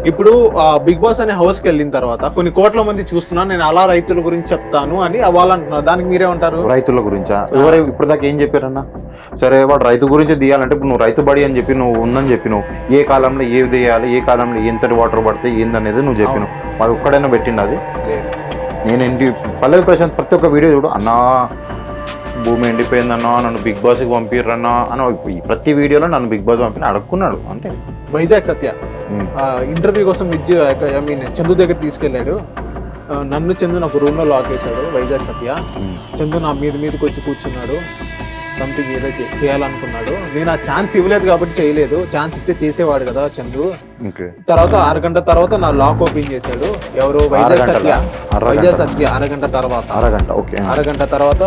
ఇప్పుడు big boss అనే house కి వెళ్ళిన తర్వాత కొన్ని కోట్ల మంది చూస్తున్నాను, నేను అలా రైతుల గురించి చెప్తాను అని వాళ్ళు అంటున్నారు. దానికి మీరేమంటారు? రైతుల గురించా? ఎవరు ఇప్పటిదాకా ఏం చెప్పారన్నా? సరే, వాడు రైతు గురించి తీయాలంటే ఇప్పుడు నువ్వు రైతు బడి అని చెప్పి నువ్వు ఉందని చెప్పినావు. ఏ కాలంలో ఏవి తీయాలి, ఏ కాలంలో ఎంతటి వాటర్ పడితే ఏందనేది నువ్వు చెప్పినావు. వాడు ఒక్కడైనా పెట్టిండు అది? నేను ఏంటి పల్లవి ప్రశాంత్ ప్రతి ఒక్క వీడియో చూడు, అన్నా భూమి ఎండిపోయిందన్నా, నన్ను బిగ్ బాస్కి పంపిర్రన్నా అని ప్రతి వీడియోలో నన్ను బిగ్ బాస్ పంపిన అడుక్కున్నాడు. అంటే వైజాగ్ సత్య ఇంటర్వ్యూ కోసం చందు దగ్గర తీసుకెళ్ళాడు. నన్ను చందు నాకు రూమ్ లో లాక్ వేశాడు వైజాగ్ సత్య. చందు నా మీదకి వచ్చి కూర్చున్నాడు, సంథింగ్ ఏదో చేయాలనుకున్నాడు. నేను ఆ ఛాన్స్ ఇవ్వలేదు కాబట్టి చేయలేదు, ఛాన్స్ ఇస్తే చేసేవాడు కదా చందు. తర్వాత అరగంట తర్వాత నా లాక్ ఓపెన్ చేశాడు. ఎవరు? వైజాగ్ సత్య. అరగంట తర్వాత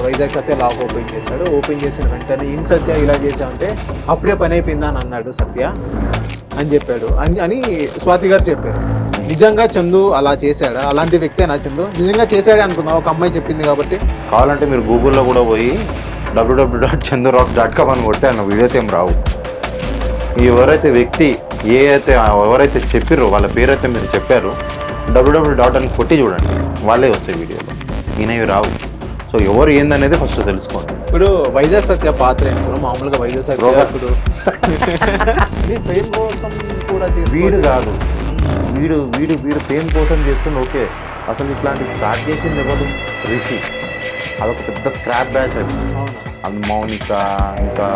వైజాగ్ సత్య లాక్ ఓపెన్ చేశాడు. ఓపెన్ చేసిన వెంటనే ఇన్ సత్య ఇలా చేసామంటే అప్పుడే పని అయిపోయిందా అని అన్నాడు సత్య అని చెప్పాడు అని స్వాతి గారు చెప్పారు. నిజంగా చందు అలా చేశాడా? అలాంటి వ్యక్తేనా చందు? నిజంగా చేశాడే అనుకుందాం, ఒక అమ్మాయి చెప్పింది కాబట్టి. కావాలంటే మీరు గూగుల్లో కూడా పోయి www.chandurocks.com అని కొడితే అన్న వీడియోస్ ఏం రావు. ఎవరైతే వ్యక్తి ఎవరైతే చెప్పారో వాళ్ళ పేరైతే మీరు చెప్పారు, www. అని కొట్టి చూడండి, వాళ్ళే వస్తాయి వీడియోలో. ఈయనవి రావు. సో ఎవరు ఏందనేది ఫస్ట్ తెలుసుకోండి. ఇప్పుడు వైజాగ్ సత్య పాత్ర ఏంటి? మామూలుగా వైజాగ్ సత్య ఇప్పుడు ఫేమ్ కోసం కూడా వీడు కాదు, వీడు ఫేమ్ కోసం చేస్తుండే. ఓకే, అసలు ఇట్లాంటివి స్టార్ట్ చేసింది ఎవరు? రిషి. అదొక పెద్ద స్క్రాప్ బ్యాచ్. అది మౌనిక, ఇంకా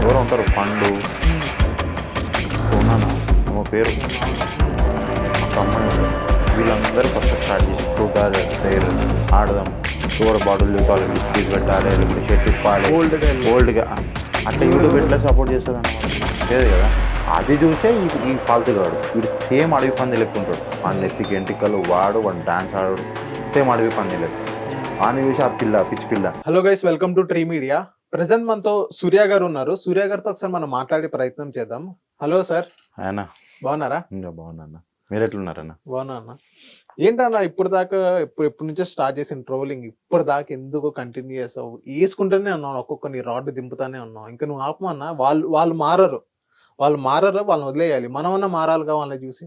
ఎవరు ఉంటారు, పండు, సోనానా ఏమో పేరు, ఒక అమ్మాయి ఉంటారు. వీళ్ళందరూ ఫస్ట్ స్టార్ట్ చేసి టూగారు టైర్ ఆడదాం, టూర్ బాటిల్ చూపాలి, బిస్కెట్ పెట్టాలి, షర్ట్ ఇప్పాలి, ఓల్డ్గా అట్లా యూట్యూబ్ ఎట్లా సపోర్ట్ చేస్తుంది అన్నమాట. లేదు కదా, అది చూసే ఈ పాల్తుగాడు. వీడు సేమ్ అడవి పంది లెక్కుంటాడు. వాడి నెత్తికి ఎంటికలు, వాడు డాన్స్ ఆడాడు, సేమ్ అడవి పంది లెక్క. అని చూసి ఆ పిచ్చి పిల్ల. Hello guys, welcome to tree media. Present మనతో సూర్య గారు ఉన్నారు. సూర్య గారితో ఒకసారి మనం మాట్లాడే ప్రయత్నం చేద్దాం. Hello sir. ఆయన బాగున్నారా? ఇంకా బాగున్నా. మీరు ఎట్లున్నారన్న? బాగున్నా అన్న. ఏంటన్నా ఇప్పుడు దాకా ఎప్పటి నుంచో స్టార్ట్ చేసిన ట్రోలింగ్ ఇప్పుడు దాకా ఎందుకు కంటిన్యూ చేస్తావు? వేసుకుంటూనే ఉన్నావు, ఒక్కొక్క నీ రాడ్ దింపుతానే ఉన్నావు. ఇంకా నువ్వు ఆపమన్నా. వాళ్ళు మారరు, వాళ్ళని వదిలేయాలి. మనమన్నా మారాలిగా వాళ్ళని చూసి.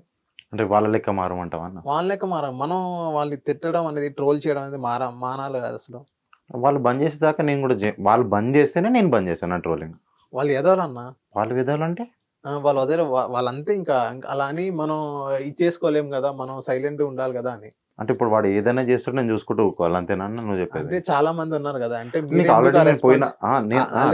అంటే వాళ్ళ లెక్క మారమంటావా? వాళ్ళ లెక్క మనం వాళ్ళని తిట్టడం అనేది, ట్రోల్ చేయడం అనేది మానాలి కాదు అసలు. వాళ్ళు బంద్ చేసేదాకా నేను కూడా వాళ్ళు బంద్ చేస్తేనే నేను బంద్ చేశాను ట్రోలింగ్. వాళ్ళు ఎదవాలన్నా. వాళ్ళు ఎదవాలంటే వాళ్ళు వదే వాళ్ళంతే. ఇంకా అలా అని మనం ఇచ్చేసుకోలేం కదా, మనం సైలెంట్ ఉండాలి కదా అని. అంటే ఇప్పుడు వాడు ఏదైనా చేస్తాడు నేను చూసుకుంటూ ఊరుకోవాలి, అంతేనా నువ్వు చెప్పేది? అంటే చాలా మంది ఉన్నారు కదా. అంటే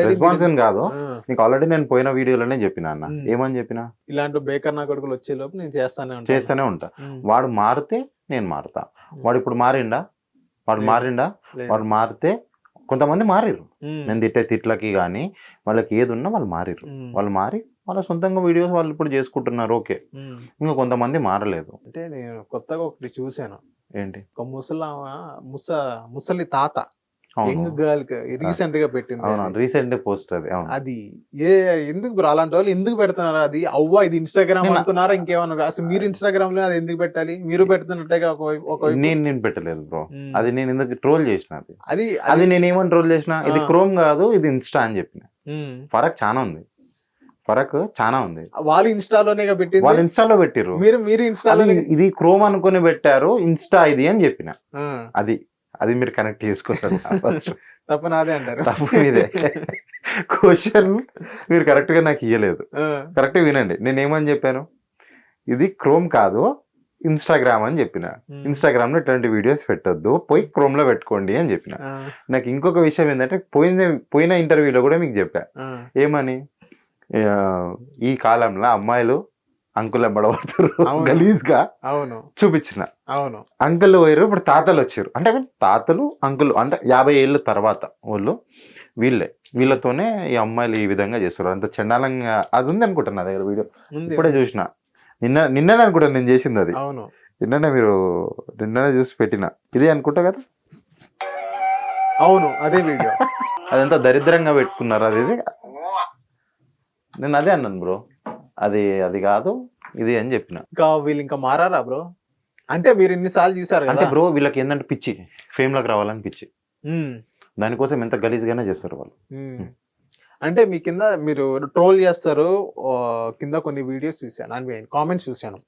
రెస్పాన్స్ కాదు, నీకు ఆల్రెడీ నేను పోయిన వీడియోలోనే చెప్పిన అన్న. ఏమని చెప్పిన? ఇలాంటి బేకర్ నా కొడుకులు వచ్చే లోపు నేను చేస్తానే ఉంటా. వాడు మారితే నేను మారుతా. వాడు ఇప్పుడు మారిండా? వాడు మారితే కొంతమంది మారిరు. నేను తిట్టే తిట్లకి కానీ వాళ్ళకి ఏది ఉన్నా వాళ్ళు మారిరు. వాళ్ళు మారి వాళ్ళ సొంతంగా వీడియోస్ వాళ్ళు ఇప్పుడు చేసుకుంటున్నారు. ఓకే, ఇంకా కొంతమంది మారలేదు. అంటే నేను కొత్తగా ఒకటి చూసాను. ఏంటి? ఒక ముసలి తాత యంగ్ గర్ల్ రీసెంట్ గా పెట్టింది. రీసెంట్ పోస్ట్ అది ఎందుకు బ్రో అలాంటి వాళ్ళు ఎందుకు పెడుతున్నారు? అది అవ్వ ఇది ఇన్స్టాగ్రామ్ అనుకున్నారా ఇంకేమన్నారు? అసలు మీరు ఇన్స్టాగ్రామ్ లో అది ఎందుకు పెట్టాలి? మీరు పెడుతున్నట్టుగా నేను పెట్టలేదు బ్రో. అది నేను ఎందుకు ట్రోల్ చేసిన? అది నేను ఏమని ట్రోల్ చేసిన? ఇది క్రోమ్ కాదు, ఇది ఇన్స్టా అని చెప్పిన. ఫరక్ చాలా ఉంది. వాళ్ళు ఇన్స్టాలోనే పెట్టింది. వాళ్ళు ఇన్స్టాలో పెట్టిర్రు, మీరు ఇన్స్టాలో ఇది క్రోమ్ అనుకుని పెట్టారు, ఇన్స్టా ఇది అని చెప్పిన. అది మీరు కనెక్ట్ చేసుకుంటారు. ఫస్ట్ తప్పు నాదే అంటారు. తప్పు మీదే. క్వశ్చన్ మీరు కరెక్ట్ గా నాకు ఇయ్యలేదు. కరెక్ట్ వినండి, నేను ఏమని చెప్పాను? ఇది క్రోమ్ కాదు, ఇన్స్టాగ్రామ్ అని చెప్పిన. ఇన్స్టాగ్రామ్ లో ఇట్లాంటి వీడియోస్ పెట్టొద్దు, పోయి క్రోమ్ లో పెట్టుకోండి అని చెప్పిన. నాకు ఇంకొక విషయం ఏంటంటే, పోయిన ఇంటర్వ్యూలో కూడా మీకు చెప్పా. ఏమని? ఈ కాలంలో అమ్మాయిలు అంకుల్ ఎంబడబడుతారు గలీజ్ గా చూపించిన. అంకుల్ పోయారు, ఇప్పుడు తాతలు వచ్చారు. అంటే తాతలు అంకుల్ అంటే 50 ఏళ్ళ తర్వాత వీళ్ళతోనే ఈ అమ్మాయిలు ఈ విధంగా చేస్తారు. అంత చండాలంగా అది ఉంది అనుకుంటున్నా దగ్గర వీడియో. ఇప్పుడే చూసిన, నిన్ననే అనుకుంటా నేను చేసింది అది. నిన్ననే చూసి పెట్టిన. ఇదే అనుకుంటా కదా? అవును, అదే వీడియో. అదంతా దరిద్రంగా పెట్టుకున్నారు. అది నేను అదే అన్నాను బ్రో, అది కాదు ఇది అని చెప్పిన. ఇంకా వీళ్ళు ఇంకా మారారా బ్రో? అంటే మీరు ఎన్నిసార్లు చూసారు అంటే బ్రో, వీళ్ళకి ఏంటంటే పిచ్చి, ఫేమ్ లోకి రావాలని పిచ్చి. దానికోసం ఎంత గలీజ్గానే చేస్తారు వాళ్ళు. అంటే మీ కింద మీరు ట్రోల్ చేస్తారు, కింద కొన్ని వీడియోస్ చూశాను, అంటే కామెంట్స్ చూశాను.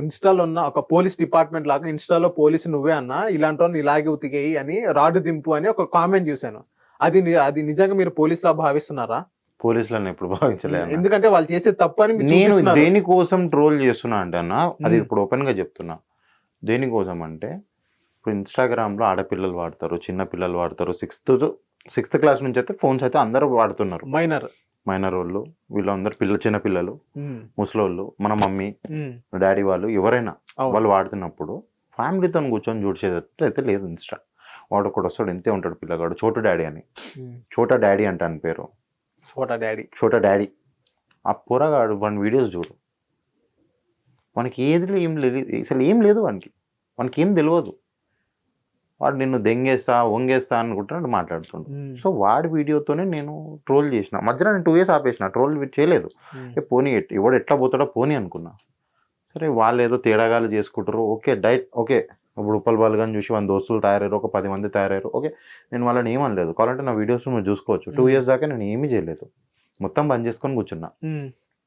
ఇన్స్టాలో ఉన్న ఒక పోలీస్ డిపార్ట్మెంట్ లాగా ఇన్స్టాలో పోలీసు నువ్వే అన్న, ఇలాంటి వాళ్ళని ఇలాగే ఉతికేయి అని, రాడ్డు దింపు అని ఒక కామెంట్ చూశాను. అది నిజంగా మీరు పోలీస్ లా భావిస్తున్నారా? పోలీసులను ఎప్పుడు భావించలేదు, ఎందుకంటే వాళ్ళు చేసే తప్పు అని మీరు నేను చూపిస్తున్నారు. దేనికోసం ట్రోల్ చేస్తున్నా అంటే అన్న, అది ఇప్పుడు ఓపెన్ గా చెప్తున్నా. దేనికోసం అంటే ఇప్పుడు ఇన్స్టాగ్రామ్ లో ఆడపిల్లలు వాడతారు, చిన్న పిల్లలు వాడతారు, సిక్స్త్ క్లాస్ నుంచి అయితే ఫోన్స్ అయితే అందరూ వాడుతున్నారు. మైనర్ వాళ్ళు, వీళ్ళందరూ చిన్న పిల్లలు, ముసలోళ్ళు, మన మమ్మీ డాడీ వాళ్ళు ఎవరైనా వాళ్ళు వాడుతున్నప్పుడు ఫ్యామిలీతో కూర్చొని చూసేటట్టు అయితే లేదు. ఇన్స్టా వాడు ఒకటి వస్తాడు, ఎంతే ఉంటాడు పిల్లగాడు, చోటు డాడీ అని, చోటా డాడీ అంటాను పేరు, చోటా డాడీ. ఆ పోరగాడు వాడి వీడియోస్ చూడు, వానికి ఏది ఏం లేదు, అసలు ఏం లేదు వానికి ఏం తెలియదు. వాడు నిన్ను దెంగేస్తా వంగేస్తా అనుకుంటున్నాడు, మాట్లాడుతుండు. సో వాడి వీడియోతోనే నేను ట్రోల్ చేసిన. మధ్యలో నేను 2 years ఆపేసిన, ట్రోల్ చేయలేదు. పోనీ ఎవడు ఎట్లా పోతాడో పోనీ అనుకున్నా. సరే వాళ్ళు ఏదో తేడాగాలు చేసుకుంటారు, ఓకే ఓకే. ఇప్పుడు ఉప్పల్ బాల్ కానీ చూసి 100 దోస్తులు తయారయ్యారు, ఒక 10 మంది తయారయ్యారు, ఓకే. నేను వాళ్ళని ఏమనలేదు. కావాలంటే నా వీడియోస్ మీరు చూసుకోవచ్చు. 2 years దాకా నేను ఏమీ చేయలేదు, మొత్తం బంద్ చేసుకొని కూర్చున్నా.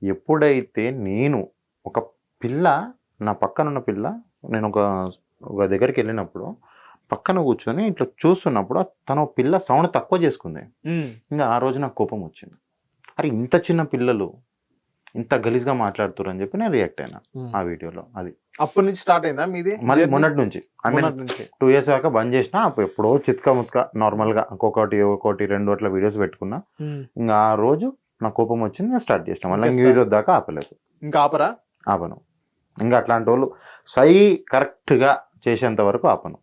ఎప్పుడైతే నేను ఒక పిల్ల, నా పక్కన ఉన్న పిల్ల, నేను ఒక దగ్గరికి వెళ్ళినప్పుడు పక్కన కూర్చొని ఇట్లా చూస్తున్నప్పుడు తన పిల్ల సౌండ్ తక్కువ చేసుకుంది. ఇంకా ఆ రోజు నాకు కోపం వచ్చింది. అరే ఇంత చిన్న పిల్లలు ఇంత గలీజ్గా మాట్లాడుతారు అని చెప్పి నేను రియాక్ట్ అయినా ఆ వీడియోలో. అది అప్పటి నుంచి స్టార్ట్ అయిందా మీది? మళ్ళీ మొన్నటి నుంచి 2 years దాకా బంద్ చేసిన. అప్పుడు ఎప్పుడో చిత్కా ముత్కా నార్మల్గా ఒకటి 2 అట్లా వీడియోస్ పెట్టుకున్నా. ఇంకా ఆ రోజు నా కోపం వచ్చింది, నేను స్టార్ట్ చేసిన. మళ్ళీ వీడియో దాకా ఆపలేదు. ఇంకా ఆపను. ఇంకా అట్లాంటి వాళ్ళు కరెక్ట్గా చేసేంత వరకు ఆపను.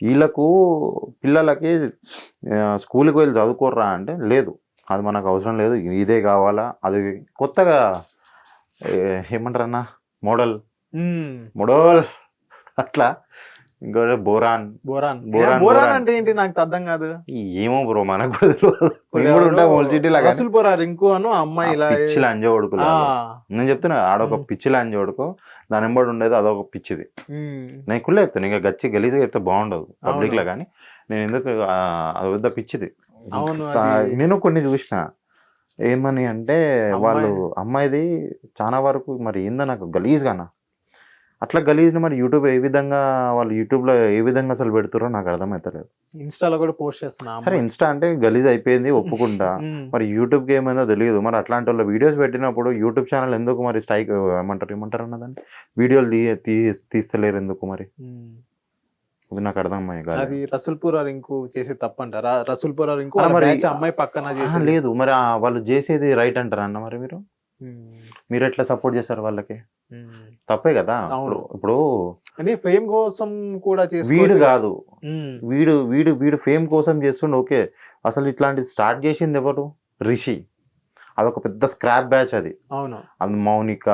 వీళ్ళకు పిల్లలకి స్కూల్కి వెళ్ళి చదువుకోర్రా అంటే లేదు, అది మనకు అవసరం లేదు, ఇదే కావాలా, అది కొత్తగా ఏమంటారన్నా మోడల్ అట్లా. ఇంకో బోరాన్ అంటే ఏంటి నాకు అర్థం కాదు. ఏమో బ్రో, మనకు రింకు అను అమ్మాయి పిచ్చి లంజ కొడుకు. నేను చెప్తున్నా ఆడొక పిచ్చి లంజ కొడుకు, దాని ఎంబడి ఉండేది అదొక పిచ్చిది. నేను కుళ్ళే చెప్తాను, ఇంకా గలీజ్గా చెప్తే బాగుండదు పబ్లిక్ లో. కానీ నేను ఎందుకు అది పెద్ద పిచ్చిది. నేను కొన్ని చూసిన ఏమని అంటే, వాళ్ళు అమ్మాయిది చాలా వరకు మరి ఏందో నాకు గలీజ్గానా, అట్లా గలీజ్ని మరి యూట్యూబ్ ఏ విధంగా వాళ్ళు యూట్యూబ్లో ఏ విధంగా అసలు పెడుతారో నాకు అర్థమవుతలేదు. ఇన్స్టాలో కూడా పోస్ట్ చేస్తున్నా. సరే ఇన్స్టా అంటే గలీజ్ అయిపోయింది ఒప్పుకుంటా, మరి యూట్యూబ్కి ఏమైందో తెలియదు. మరి అట్లాంటి వాళ్ళు వీడియోస్ పెట్టినప్పుడు యూట్యూబ్ ఛానల్ ఎందుకు మరి స్ట్రైక్ ఏమంటారు అన్నదాన్ని, వీడియోలు తీస్తలేరు ఎందుకు మరి? అది నాకు అర్థమయ్యే. అది రసూల్పురా రింకు చేసే తప్పంటారా? రసూల్పురా రింకు అమ్మాయి పక్కన చేసి లేదు, మరి వాళ్ళు చేసేది రైట్ అంటారా అన్న? మరి మీరు ఎట్లా సపోర్ట్ చేస్తారు వాళ్ళకి? తప్పే కదా. ఇప్పుడు ఫేమ్ కోసం కూడా వీడు కాదు, వీడు ఫేమ్ కోసం చేస్తుండే, ఓకే. అసలు ఇట్లాంటిది స్టార్ట్ చేసింది ఎవరు? రిషి. అదొక పెద్ద స్క్రాప్ బ్యాచ్ అది. అవును. అది మౌనిక,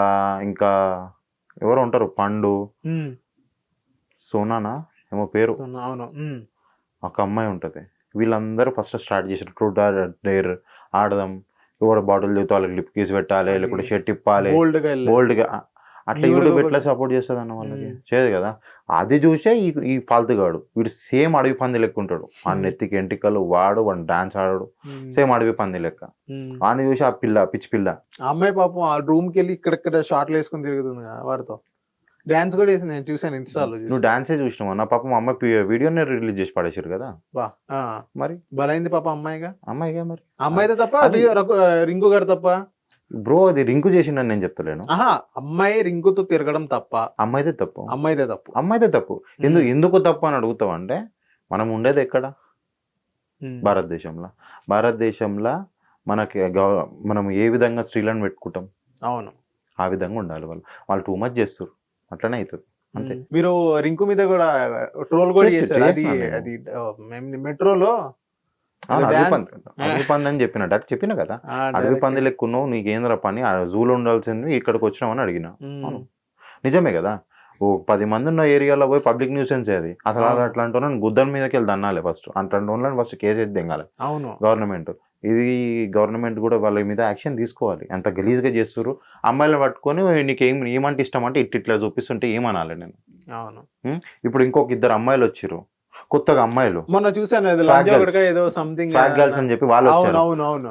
ఇంకా ఎవరు ఉంటారు, పండు, సోనానా ఏమో పేరు, ఒక అమ్మాయి ఉంటది. వీళ్ళందరూ ఫస్ట్ స్టార్ట్ చేశారు. ట్రూత్ ఆర్ డేర్ ఆడదాం, ఎవరు బాటిల్ దిగుతా వాళ్ళకి లిప్ కీస్ పెట్టాలి, లేకుంటే షర్ట్ ఇప్పాలి బోల్డ్గా. అట్లా యూట్యూబ్ ఎట్లా సపోర్ట్ చేస్తుంది అన్న వాళ్ళకి? చేయదు కదా. అది చూసే ఈ ఫాల్తుగాడు, వీడు సేమ్ అడవి పంది లెక్క ఉంటాడు. ఆ నెత్తికి ఎంటికలు, వాడు డాన్స్ ఆడాడు, సేమ్ అడవి పంది లెక్క. వాడిని చూసి ఆ పిచ్చి పిల్ల అమ్మాయి పాపం ఆ రూమ్ కి వెళ్ళి ఇక్కడ షార్ట్లు వేసుకుని తిరుగుతుంది వాడితో. డాన్స్ కూడా వేసింది, నేను చూసాను ఇన్స్టాలో. నువ్వు డాన్సే చూసినావు నా? పాపం అమ్మాయి వీడియోనే రిలీజ్ చేసి పడేసారు కదా. మరి బలైంది పాప అమ్మాయిగా మరి అమ్మాయితే తప్ప, రింకు గారు తప్ప. బ్రో అది రింకు చేసిండని నేను చెప్తలేను. అమ్మాయి రింకుతో తిరగడం తప్ప, అమ్మాయితే తప్పు. ఎందుకు తప్పు అని అడుగుతావు అంటే, మనం ఉండేది ఎక్కడ? భారతదేశంలో మనకి మనం ఏ విధంగా స్త్రీలను పెట్టుకుంటాం, అవును, ఆ విధంగా ఉండాలి. వాళ్ళు టూ మచ్ చేస్తారు, అట్లనే అవుతుంది అంతే. మీరు రింకు మీద కూడా ట్రోల్ కూడా చేశారు. అది మెట్రోలో అడవి పంది అని చెప్పిన కదా. అడవి పంది లెక్కున్నావు, నీకేంద్ర పని, జూలో ఉండాల్సింది ఇక్కడికి వచ్చినామని అడిగిన. నిజమే కదా. ఓ 10 మంది ఉన్న ఏరియాలో పోయి పబ్లిక్ న్యూసెన్స్ అది. అసలు అట్లాంటి వాళ్ళని గుద్దల మీదకి వెళ్ళి దన్నాలి ఫస్ట్. అట్లాంటి వాళ్ళని ఫస్ట్ కేసు అయితే దింగాలి గవర్నమెంట్. ఇది గవర్నమెంట్ కూడా వాళ్ళ మీద యాక్షన్ తీసుకోవాలి. ఎంత గలీజ్గా చేస్తారు. అమ్మాయిలను పట్టుకొని నీకు ఏమంటే ఇష్టం అంటే ఇట్లా చూపిస్తుంటే ఏమనాలి నేను? ఇప్పుడు ఇంకొక 2 అమ్మాయిలు వచ్చారు, కొత్తగా అమ్మాయిలు మొన్న చూసాను Swag girls. ఏదో సంథింగ్ స్వాగ్ గర్ల్స్ అని చెప్పి వాళ్ళు వచ్చారు. అవును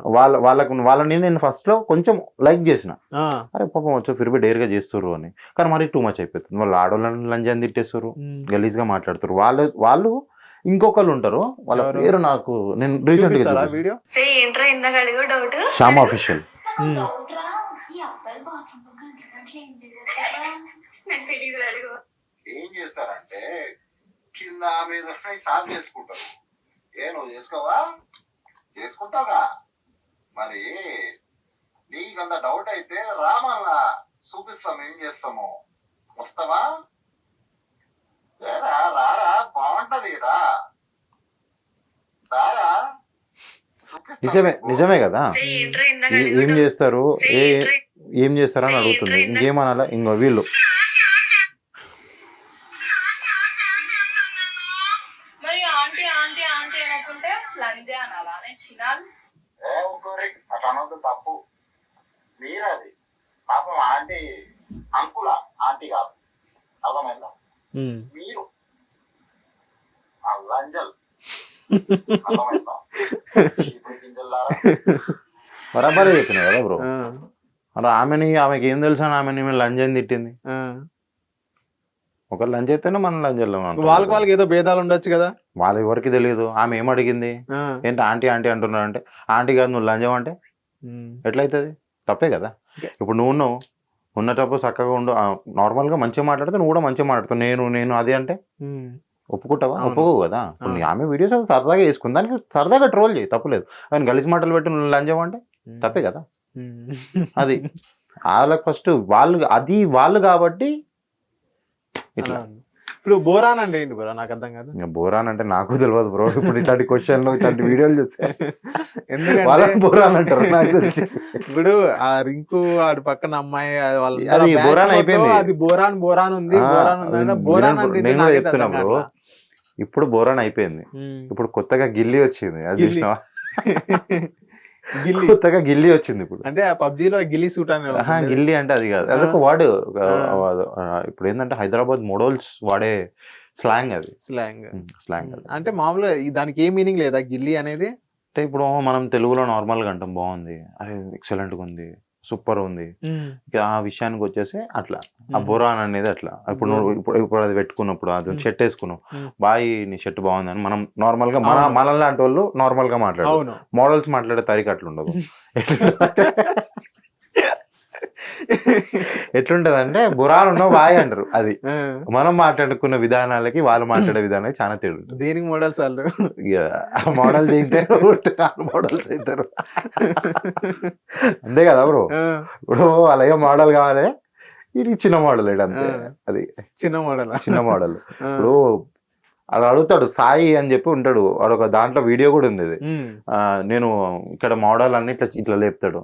వాళ్ళని నేను ఫస్ట్ లో కొంచెం లైక్ చేసిన, అరే పాపం వచ్చి ఫిర్బి డేర్ గా చేస్తారు అని. కానీ మరి టూ మచ్ అయిపోతుంది. వాళ్ళు ఆడవాళ్ళని లంజాన్ని తిట్టేస్తారు, గలీజ్ గా మాట్లాడుతారు. వాళ్ళు ఇంకొకళ్ళు ఉంటారు, వాళ్ళ పేరు నాకు నేను రీసెంట్ గా వీడియో శ్యామ్ ఆఫీషియల్. ఏం చేస్తారంటే కింద మీద సాల్వ్ చేసుకుంటారు. నువ్వు చేసుకోవా? చేసుకుంటావుగా. మరి నీకంత డౌట్ అయితే రామల్లా చూపిస్తాం, ఏం చేస్తాము. వస్తావా? రారా, బాగుంటది, రా దారా. నిజమే కదా. ఏం చేస్తారు ఏం చేస్తారు అని అడుగుతుంది. ఇంకేమనాలా? ఇంకో వీళ్ళు అట్లా అనవద్దు, తప్పు. మీరది పాపం ఆంటీ అంకుల ఆంటీ కాదు, అర్థమైందా? మీరు లంజల్, అర్థమైందా? బరాబరే చెప్పిన కదా బ్రో. మరి ఆమెకి ఏం తెలుసా? ఆమెని లంజని తిట్టింది. ఒక లంచ్ అయితేనే మనం లంచ్ వాళ్ళకి ఏదో భేదాలు ఉండొచ్చు కదా. వాళ్ళ ఎవరికి తెలియదు. ఆమె ఏం అడిగింది? ఏంటి ఆంటీ ఆంటీ అంటున్నాడు అంటే, ఆంటీ కాదు నువ్వు లంచం అంటే ఎట్లయితుంది? తప్పే కదా. ఇప్పుడు నువ్వు ఉన్నటప్పుడు చక్కగా ఉండు, నార్మల్ గా మంచిగా మాట్లాడితే నువ్వు కూడా మంచిగా మాట్లాడుతావు. నేను అది అంటే ఒప్పుకుంటావా? ఒప్పుకోవు కదా. ఇప్పుడు ఆమె వీడియోస్ అది సరదాగా వేసుకుంది, దానికి సరదాగా ట్రోల్ చేయి, తప్పులేదు. కానీ గలీజ్ మాటలు పెట్టి నువ్వు లంచం అంటే తప్పే కదా. అది వాళ్ళకి ఫస్ట్ వాళ్ళు కాబట్టి ఇట్లా. ఇప్పుడు బోరాన్ అంటే ఏంటి బ్రో? నాకు అర్థం కాదు. బోరాన్ అంటే నాకు తెలియదు బ్రో. ఇప్పుడు ఇట్లాంటి క్వశ్చన్లు ఇట్లాంటి వీడియోలు చూస్తే ఎందుకంటే బోరాన్ అంటారు నాకు తెలిసి. ఇప్పుడు ఆ రింకు ఆడి పక్కన అమ్మాయి అది బోరాన్ అయిపోయింది. అది బోరాన్ ఉంది. బోరాన్ అంటే నేను చెప్తున్నా బ్రో, ఇప్పుడు బోరాన్ అయిపోయింది. ఇప్పుడు కొత్తగా గిల్లీ వచ్చింది, అది చూసినావా? కొత్తగా గిల్లీ వచ్చింది ఇప్పుడు. అంటే ఆ పబ్జీలో గిల్లీ సూట్ అని గిల్లీ అంటే అది కాదు, అదొక వర్డ్. ఇప్పుడు ఏంటంటే హైదరాబాద్ మోడల్స్ వాడే స్లాంగ్, అది స్లాంగ్. అంటే మామూలుగా దానికి ఏ మీనింగ్ లేదా గిల్లీ అనేది? అంటే ఇప్పుడు మనం తెలుగులో నార్మల్ గా అంటాం, బాగుంది, అరే ఎక్సలెంట్ గా ఉంది, సూపర్ ఉంది. ఆ విషయానికి వచ్చేసి అట్లా ఆ బొరాన్ అనేది అట్లా. ఇప్పుడు నువ్వు ఇప్పుడు అది పెట్టుకున్నప్పుడు, అది షర్ట్ వేసుకున్నావు, బాయ్ నీ షర్ట్ బాగుంది అని మనం నార్మల్ గా మన లాంటి వాళ్ళు నార్మల్ గా మాట్లాడారు. మోడల్స్ మాట్లాడే తరీక అట్లా ఉండదు. ఎట్లుంటది అంటే బురాన్ ఉన్నావు బాయ్ అంటారు. అది మనం మాట్లాడుకున్న విధానాలకి వాళ్ళు మాట్లాడే విధానాలకి చాలా తేడా ఉంటుంది. దేనికి మోడల్స్ వాళ్ళు మోడల్ చేయితారు, మోడల్స్ అవుతారు, అంతే కదా బ్రో. ఇప్పుడు అలాగే మోడల్ కావాలి, ఇది చిన్న మోడల్ అంతే. అది చిన్న మోడల్. ఇప్పుడు అలా అడుగుతాడు సాయి అని చెప్పి ఉంటాడు, వాడొక దాంట్లో వీడియో కూడా ఉంది. ఇది నేను ఇక్కడ మోడల్ అన్ని ఇట్లా లేపుతాడు.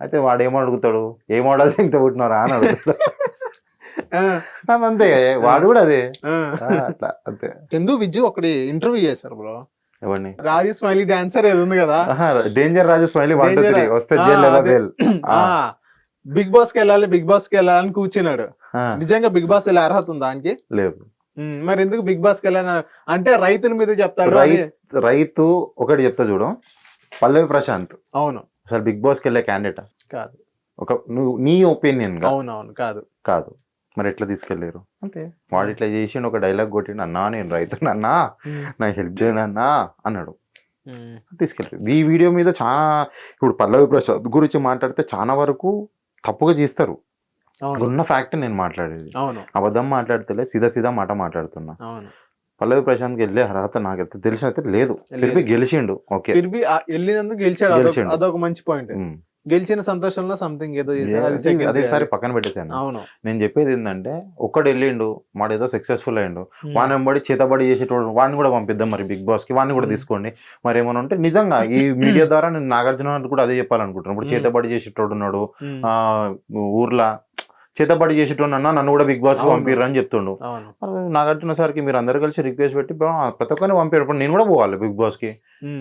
అయితే వాడు ఏమో అడుగుతాడు, ఏ మోడల్ ఇంత పుట్టినారా అని అడుగుతాడు. అంతే, వాడు కూడా అదే అట్లా అంతే. చందు విజ్జు ఒకటి ఇంటర్వ్యూ చేశారు బ్రో. ఎవరిని? రాజు స్మైలీ డాన్సర్ ఏది ఉంది కదా, డేంజర్ రాజు స్మైలీ వస్తే బిగ్ బాస్ కి వెళ్ళాలని కూర్చున్నాడు. నిజంగా బిగ్ బాస్ వెళ్ళే అర్హత ఉందా దానికి? లేదు. మరి ఎందుకు బిగ్ బాస్ కి వెళ్ళాలని అంటే రైతుల మీద చెప్తాడు. రైతు ఒకటి చెప్తా చూడు, పల్లవి ప్రశాంత్ అవును అసలు బిగ్ బాస్ కి వెళ్ళే క్యాండిడేట్ కాదు. నువ్వు నీ ఒపీనియన్ గా అవునవును కాదు. మరి ఎట్లా తీసుకెళ్ళారు? అంతే. వాడు ఇట్లా చేసి ఒక డైలాగ్ కొట్టిండు, అన్నా నేను రైతున్నా అన్నా, నాకు హెల్ప్ చేయను అన్నా అన్నాడు, తీసుకెళ్ళారు. ఈ వీడియో మీద చాలా, ఇప్పుడు పల్లవి ప్రసాద్ గురించి మాట్లాడితే చాలా వరకు తప్పుగా చేస్తారు. ఉన్న ఫ్యాక్ట్ నేను మాట్లాడేది, అబద్ధం మాట్లాడితే సీదా మాట మాట్లాడుతున్నా. పల్లవి ప్రశాంత్కి వెళ్ళే అర్హత నాకైతే తెలిసినైతే లేదు. గెలిచిండు, ఓకే, వెళ్ళినందుకు గెలిచాడు, అదొక మంచి పాయింట్. గెలిచిన సంతోషంలో సంథింగ్ ఏదో అదేసారి పక్కన పెట్టేశాను. అవును, నేను చెప్పేది ఏంటంటే, ఒక్కడు వెళ్ళిండు, వాడు ఏదో సక్సెస్ఫుల్ అయ్యిండు, వాడిని వెంబడి చేతబడి చేసేటోడు వాడిని కూడా పంపిద్దాం మరి బిగ్ బాస్ కి, వాడిని కూడా తీసుకోండి. మరి ఏమైనా ఉంటే నిజంగా ఈ మీడియా ద్వారా నేను నాగార్జున కూడా అదే చెప్పాలనుకుంటున్నాను. ఇప్పుడు చేతబడి చేసేటోడు ఉన్నాడు ఊర్లో, చేతబడి చేసేటోన్నా నన్ను కూడా బిగ్ బాస్ కి పంపిర్రు అని చెప్తుండు. నాగార్జున సార్కి మీరు అందరు కలిసి రిక్వెస్ట్ పెట్టి ప్రతి ఒక్కరిని పంపారు. ఇప్పుడు నేను కూడా పోవాలి బిగ్ బాస్ కి,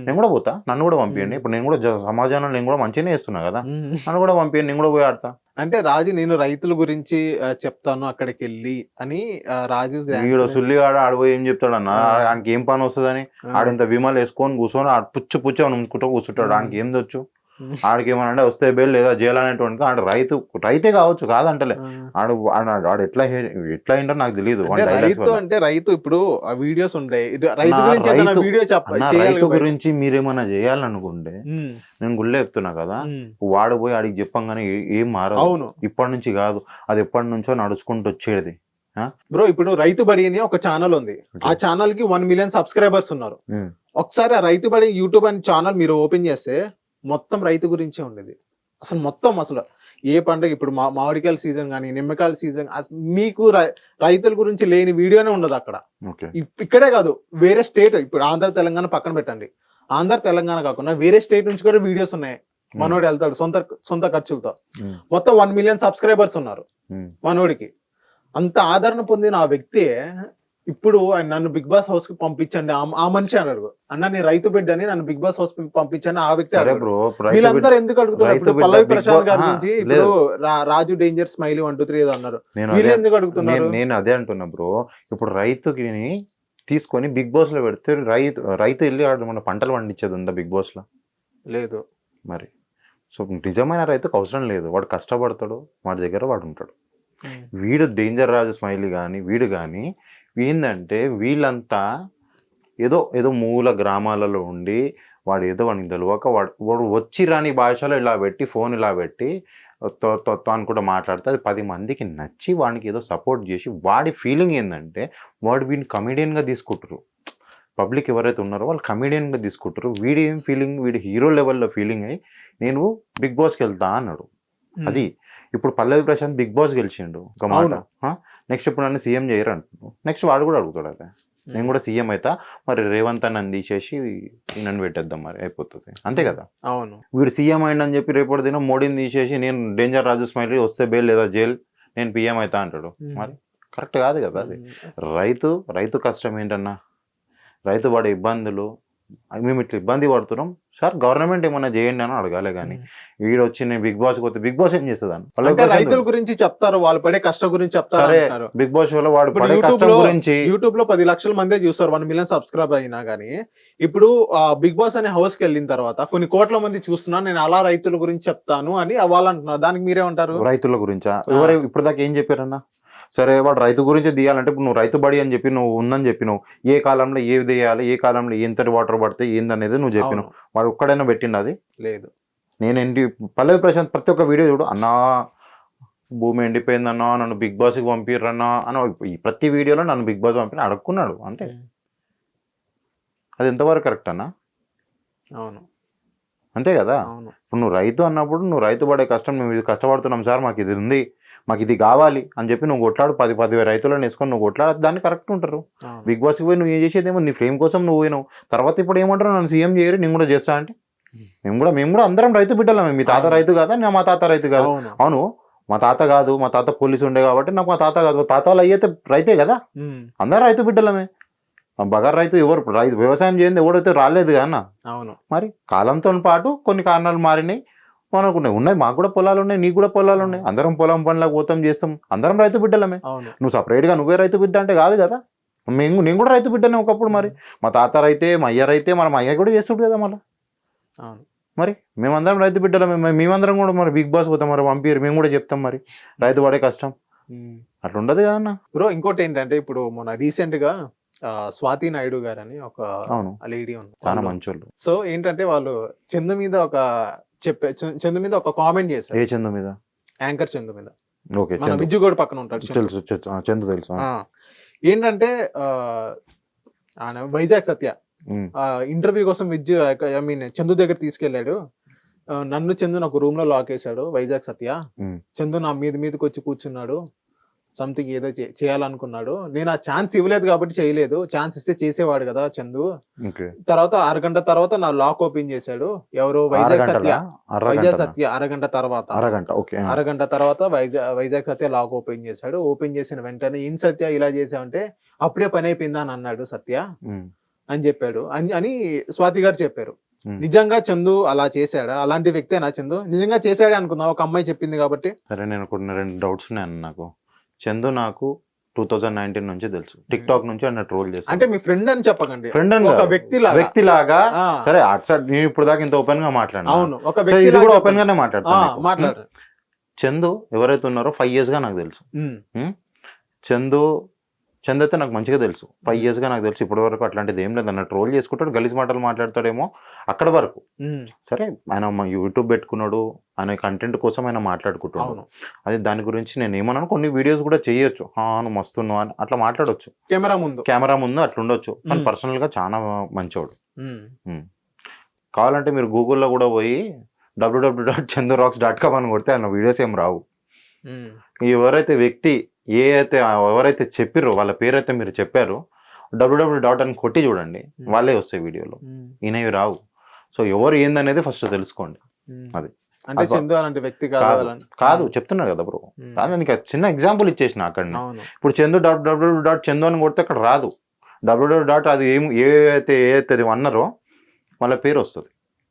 నేను కూడా పోతా, నన్ను కూడా పంపించండి. ఇప్పుడు నేను కూడా సమాజంలో నేను కూడా మంచిగానే చేస్తున్నా కదా, నన్ను కూడా పంపించండి, నేను కూడా పోయి ఆడతా. అంటే రాజు నేను రైతుల గురించి చెప్తాను అక్కడికి వెళ్ళి అని రాజు వీడు సుల్లిగాడు ఆడిపోయి ఏం చెప్తాడు అన్న, ఆయనకి ఏం పని వస్తుందని ఆడింత విమాలు వేసుకొని కూర్చొని ఆడు పుచ్చు పుచ్చు అని అనుకుంటూ కూర్చుంటాడు. ఆయనకి ఏం తెచ్చు, ఆడికి ఏమన్నా అంటే వస్తే బేల్ లేదా జైలు అనేటువంటి ఆడు రైతే కావచ్చు కాదంటలే, ఆడు ఎట్లా ఏంటో నాకు తెలియదు. రైతు అంటే రైతు ఇప్పుడు వీడియోస్ ఉంటాయి, రైతు గురించి మీరేమన్నా చేయాలనుకుంటే నేను గుళ్ళే చెప్తున్నా కదా, వాడు పోయి ఆడికి చెప్పంగానే ఏం మారదు. అవును, ఇప్పటి నుంచి కాదు, అది ఎప్పటి నుంచో నడుచుకుంటూ వచ్చేది. బ్రో ఇప్పుడు రైతు బడి అని ఒక ఛానల్ ఉంది, ఆ ఛానల్ కి 1 million సబ్స్క్రైబర్స్ ఉన్నారు. ఒకసారి ఆ రైతు బడి యూట్యూబ్ అని ఛానల్ మీరు ఓపెన్ చేస్తే మొత్తం రైతు గురించే ఉండేది. అసలు ఏ పండుగ ఇప్పుడు మామిడికాయల సీజన్ కానీ నిమ్మకాయల సీజన్, మీకు రైతుల గురించి లేని వీడియోనే ఉండదు అక్కడ. ఇక్కడే కాదు, వేరే స్టేట్, ఇప్పుడు ఆంధ్ర తెలంగాణ పక్కన పెట్టండి, ఆంధ్ర తెలంగాణ కాకుండా వేరే స్టేట్ నుంచి కూడా వీడియోస్ ఉన్నాయి. మనోడు వెళ్తాడు సొంత ఖర్చులతో. మొత్తం 1 million సబ్స్క్రైబర్స్ ఉన్నారు మనోడికి. అంత ఆదరణ పొందిన ఆ వ్యక్తి ఇప్పుడు నన్ను బిగ్ బాస్ హౌస్ కి పంపించండి, ఆ మనిషి అన్నాడు అన్న నీ రైతు బిడ్డ అని నన్ను బిగ్ బాస్ హౌస్ కి పంపించండి ఆ వ్యక్తి. వీళ్ళందరూ ఎందుకు అడుగుతున్నారు? ఇప్పుడు పల్లవి ప్రశాంత్ గారి గురించి ఇప్పుడు రాజు డేంజర్ స్మైలీ 1 2 3 ఏదో అన్నారు, వీళ్ళు ఎందుకు అడుగుతున్నారు? నేను అదే అంటున్నా బ్రో, ఇప్పుడు రైతుకి తీసుకొని బిగ్ బాస్ లో పెడితే రైతు వెళ్ళి మన పంటలు పండించేది ఉందా బిగ్ బాస్ లో? లేదు మరి. సో నిజమైన రైతుకు అవసరం లేదు, వాడు కష్టపడతాడు, వాడి దగ్గర వాడు ఉంటాడు. వీడు డేంజర్ రాజు స్మైలీ కానీ వీడు కానీ ఏంటంటే వీళ్ళంతా ఏదో మూల గ్రామాలలో ఉండి వాడికి తెలియక వాడు వచ్చి రాని భాషలో ఇలా పెట్టి ఫోన్ ఇలా పెట్టి అని కూడా మాట్లాడితే అది 10 మందికి నచ్చి వాడికి ఏదో సపోర్ట్ చేసి వాడి ఫీలింగ్ ఏంటంటే వాడు వీడిని కమెడియన్గా తీసుకుంటారు. పబ్లిక్ ఎవరైతే ఉన్నారో వాళ్ళు కమెడియన్గా తీసుకుంటారు. వీడి ఏం ఫీలింగ్, వీడి హీరో లెవెల్లో ఫీలింగ్ అయ్యి నేను బిగ్ బాస్కి వెళ్తా అన్నాడు. అది ఇప్పుడు పల్లవి ప్రశాంత్ బిగ్ బాస్ గెలిచిండు ఒక మాట, నెక్స్ట్ ఇప్పుడు నన్ను సీఎం చేయరు అంటున్నాడు. నెక్స్ట్ వాడు కూడా అడుగుతాడు అదే, నేను కూడా సీఎం అవుతా, మరి రేవంత్ అన్నని తీసేసి నన్ను పెట్టేద్దాం మరి అయిపోతుంది, అంతే కదా. అవును, వీడు సీఎం అయిందని చెప్పి రేపటి దినం మోడీని తీసేసి నేను డేంజర్ రాజు స్మైలీ వస్తే బెయిల్ లేదా జైల్ నేను పిఎం అవుతా అంటాడు. మరి కరెక్ట్ కాదు కదా అది. రైతు కష్టం ఏంటన్నా, రైతు పడే ఇబ్బందులు, మేము ఇట్లా ఇబ్బంది పడుతున్నాం సార్, గవర్నమెంట్ ఏమన్నా చేయండి అని అడగాలి. కానీ వీడు వచ్చి నేను బిగ్ బాస్ పోతే బిగ్ బాస్ ఏం చేస్తుంది? రైతుల గురించి చెప్తారు, వాళ్ళు పడే కష్టం గురించి చెప్తారు. బిగ్ బాస్ వల్ల వాడు పడే కష్టం గురించి యూట్యూబ్ లో 10 లక్షల మందే చూస్తారు, 1 million సబ్స్క్రైబ్ అయినా కానీ. ఇప్పుడు బిగ్ బాస్ అనే హౌస్ కి వెళ్ళిన తర్వాత కొన్ని కోట్ల మంది చూస్తున్నారు, నేను అలా రైతుల గురించి చెప్తాను అని వాళ్ళు అంటున్నారు. దానికి మీరేమంటారు? రైతుల గురించా? ఇప్పుడు దాకా ఏం చెప్పారన్నా? సరే వాడు రైతు గురించి తీయాలంటే ఇప్పుడు నువ్వు రైతు బడి అని చెప్పి నువ్వు ఉందని చెప్పినావు, ఏ కాలంలో ఏది వేయాలి, ఏ కాలంలో ఎంతటి వాటర్ పడితే ఏందనేది నువ్వు చెప్పినావు. వాడు ఒక్కడైనా పెట్టిండు? అది లేదు. నేను పల్లవి ప్రశాంత్ ప్రతి ఒక్క వీడియో చూడు, అన్నా భూమి ఎండిపోయిందన్నా, నన్ను బిగ్ బాస్కి పంపిర్రన్నా అని ప్రతి వీడియోలో నన్ను బిగ్ బాస్ పంపిన అడుక్కున్నాడు అంతే. అది ఎంతవరకు కరెక్ట్ అన్నా? అవును, అంతే కదా. ఇప్పుడు నువ్వు రైతు అన్నప్పుడు నువ్వు రైతు పడే కష్టం, మేము ఇది కష్టపడుతున్నాం సార్, మాకు ఇది ఉంది, మాకు ఇది కావాలి అని చెప్పి నువ్వు కొట్లాడు, 10 రైతులను వేసుకొని నువ్వు కొట్లాడు, దాన్ని కరెక్ట్ ఉంటారు. బిగ్ బాస్కి పోయి నువ్వు ఏం చేసేదేమో నీ ఫ్రేమ్ కోసం నువ్వు పోయినావు, తర్వాత ఇప్పుడు ఏమంటారు నన్ను సీఎం చేయరు, నేను కూడా చేస్తా అంటే మేము కూడా అందరం రైతు బిడ్డలమే. మీ తాత రైతు కాదా? మా తాత రైతు కాదు. అవును, మా తాత కాదు, మా తాత పోలీసు ఉండే కాబట్టి నాకు మా తాత కాదు, తాత వాళ్ళు అయ్యితే రైతే కదా, అందరం రైతు బిడ్డలమే. బగారు రైతు ఎవరు వ్యవసాయం చేయండి ఎవరైతే రాలేదు కన్నా. అవును, మరి కాలంతో పాటు కొన్ని కారణాలు మారినాయి, మనకున్నాయి ఉన్నాయి, మాకు కూడా పొలాలు ఉన్నాయి, నీకు కూడా పొలాలు ఉన్నాయి, అందరం పొలం పనులకు పోతాం చేస్తాం, అందరం రైతు బిడ్డలమే. నువ్వు సపరేట్ గా నువ్వే రైతు బిడ్డ అంటే కాదు కదా, నేను కూడా రైతు బిడ్డనే ఒకప్పుడు. మరి మా తాత రైతే, మా అయ్య రైతే, మా అయ్య కూడా చేస్తుంటు కదా మళ్ళీ. మరి మేమందరం రైతు బిడ్డలమే, మేమందరం కూడా మరి బిగ్ బాస్ పోతాం, మరి పంపిరు, మేము కూడా చెప్తాం మరి రైతు పడే కష్టం. అట్లా ఉండదు కదన్నా బ్రో. ఇంకోటి ఏంటంటే ఇప్పుడు మన రీసెంట్ గా స్వాతి నాయుడు గారు అని ఒక లేడీ ఉంది, చాలా మంచోళ్ళు. సో ఏంటంటే వాళ్ళు చందు మీద చందు మీద ఒక కామెంట్ చేశారు. ఏ చందు మీద? యాంకర్ చందు మీద. మన విజ్జుగోడు పక్కన ఉంటాడు, చందు తెలుసు. ఏంటంటే వైజాగ్ సత్య ఇంటర్వ్యూ కోసం చందు దగ్గర తీసుకెళ్లాడు. చందు నాకు రూమ్ లో లాక్ వేసాడు వైజాగ్ సత్య. చందు నా మీదకి వచ్చి కూర్చున్నాడు, సంథింగ్ ఏదో చేయాలనుకున్నాడు, నేను ఆ ఛాన్స్ ఇవ్వలేదు కాబట్టి చేయలేదు, ఛాన్స్ ఇస్తే చేసేవాడు కదా చందు. తర్వాత అరగంట తర్వాత నా లాక్ ఓపెన్ చేశాడు. ఎవరు? వైజాగ్ సత్య అరగంట తర్వాత వైజాగ్ సత్య లాక్ ఓపెన్ చేశాడు. ఓపెన్ చేసిన వెంటనే ఇన్ సత్య ఇలా చేసావంటే అప్పుడే పని అయిపోయిందా అని అన్నాడు సత్య అని చెప్పాడు అని స్వాతి గారు చెప్పారు. నిజంగా చందు అలా చేశాడా? అలాంటి వ్యక్తేనా చందు? నిజంగా చేశాడే అనుకుందాం, ఒక అమ్మాయి చెప్పింది కాబట్టి. సరే, నేను కొన్ని 2 డౌట్స్ ఉన్నాయన్న నాకు. చందు నాకు 2019 నుంచి తెలుసు. టిక్ టాక్ నుంచి అన్న ట్రోల్ చేస్తాను. అంటే మీ ఫ్రెండ్ అని చెప్పకండి, ఫ్రెండ్ అని ఒక వ్యక్తిలాగా. సరే, అట్లా నేను ఇప్పుడు దాకా ఇంత ఓపెన్ గా మాట్లాడినా. అవును, ఒక ఇది వ్యక్తి కూడా ఓపెన్ గానే మాట్లాడతాను. మాట్లాడు. చందు ఎవరైతే ఉన్నారో 5 years గా నాకు తెలుసు. చందు అయితే నాకు మంచిగా తెలుసు. 5 years గా నాకు తెలుసు. ఇప్పటి వరకు అట్లాంటిది ఏం లేదు. అన్న ట్రోల్ చేసుకుంటాడు, గలీజ్ మాటలు మాట్లాడతాడేమో అక్కడ వరకు. సరే, ఆయన యూట్యూబ్ పెట్టుకున్నాడు, ఆయన కంటెంట్ కోసం ఆయన మాట్లాడుకుంటున్నాడు. అది దాని గురించి నేను ఏమన్నాను, కొన్ని వీడియోస్ కూడా చేయొచ్చు. నువ్వు మస్తున్నావు అని అట్లా మాట్లాడొచ్చు, కెమెరా ముందు అట్లా ఉండొచ్చు. కానీ పర్సనల్ గా చాలా మంచోడు. కావాలంటే మీరు గూగుల్లో కూడా పోయి www.chandurocks.com అని కొడితే ఆయన వీడియోస్ ఏం రావు. ఎవరైతే వ్యక్తి ఎవరైతే చెప్పిర్రో వాళ్ళ పేరైతే మీరు చెప్పారో www. అని కొట్టి చూడండి, వాళ్ళే వస్తాయి వీడియోలో. ఈయనవి రావు. సో ఎవరు ఏందనేది ఫస్ట్ తెలుసుకోండి. అది అంటే చందు అలాంటి వ్యక్తి కాదు చెప్తున్నారు కదా బ్రో. దానికి చిన్న ఎగ్జాంపుల్ ఇచ్చేసిన అక్కడ. ఇప్పుడు చందు www. అని కొడితే అక్కడ రాదు. www. అది ఏదైతే అన్నారో వాళ్ళ పేరు వస్తుంది,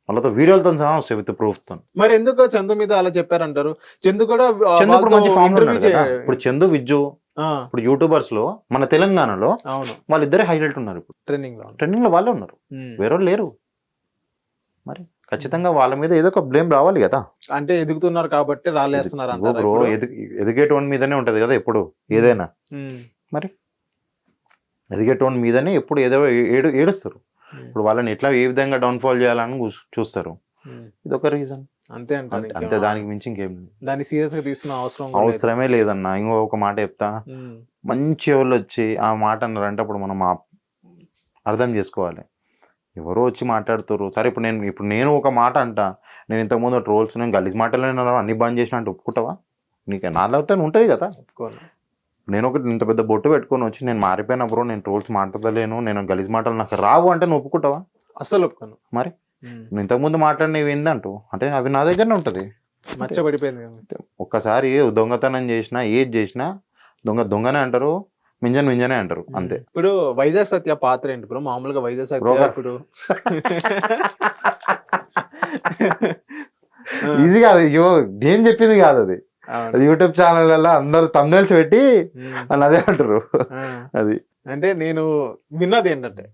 వాళ్ళతో వీడియోలతో సహా వస్తాయి విత్ ప్రూఫ్ తో. మరి ఎందుకు చందు మీద అలా చెప్పారంటారు? చందు కూడా ఇప్పుడు చందు విజ్జు ఇప్పుడు యూట్యూబర్స్ లో మన తెలంగాణలో వాళ్ళిద్దరే హైలైట్ ఉన్నారు. ఇప్పుడు ట్రెండింగ్ లో వాళ్ళే ఉన్నారు, వేరే లేరు. మరి ఖచ్చితంగా వాళ్ళ మీద ఏదో ఒక బ్లేమ్ రావాలి కదా. అంటే ఎదుగుతున్నారు కాబట్టి రాలేస్తున్నారు. ఎదిగేటోన్ మీదనే ఉంటది కదా ఎప్పుడు ఏదైనా. మరి ఎదిగేటోన్ మీదనే ఎప్పుడు ఏదో ఏడుస్తారు. ఇప్పుడు వాళ్ళని ఎట్లా ఏ విధంగా డౌన్ఫాల్ చేయాలని చూస్తారు. ఇదొక రీజన్ అంతే. అంతే, దానికి మించి ఇంకేం దాన్ని సీరియస్ గా తీసుకున్న అవసరమే లేదన్న. ఇంకొక మాట చెప్తా, మంచి వాళ్ళు వచ్చి ఆ మాట అన్నారంటే అప్పుడు మనం అర్థం చేసుకోవాలి. ఎవరో వచ్చి మాట్లాడుతారు. సరే, ఇప్పుడు నేను ఒక మాట అంటా, నేను ఇంతకుముందు ట్రోల్స్ నేను గలీజ్ మాటలు అన్ని బంద్ చేసిన అంటే ఒప్పుకుంటావా? నీకు నాతో ఉంటుంది కదా. నేను ఒకటి ఇంత పెద్ద బొట్టు పెట్టుకొని వచ్చి నేను మారిపోయినా బ్రో, నేను ట్రోల్స్ మాట్లాడలేను, నేను గలీజ్ మాటలు నాకు రావు అంటే నువ్వు ఒప్పుకుంటావా? అసలు ఒప్పుకోను. మరి ఇంతకుముందు మాట్లాడినవి ఏందంటూ అంటే అవి నా దగ్గరనే ఉంటది. మర్చిపడిపోయింది. ఒక్కసారి దొంగతనం చేసినా ఏది చేసినా దొంగనే అంటారు, మింజనే అంటారు, అంతే. ఇప్పుడు వైజాగ్ సత్య పాత్ర ఏంటి బ్రో? మామూలుగా వైజాగ్ సత్య ఇప్పుడు ఇది కాదు, నేను చెప్పింది కాదు అది. యూట్యూబ్ ఛానల్ అందరూ thumbnails పెట్టి అని అదే అంటారు. అది అంటే నేను విన్నది ఏంటంటే,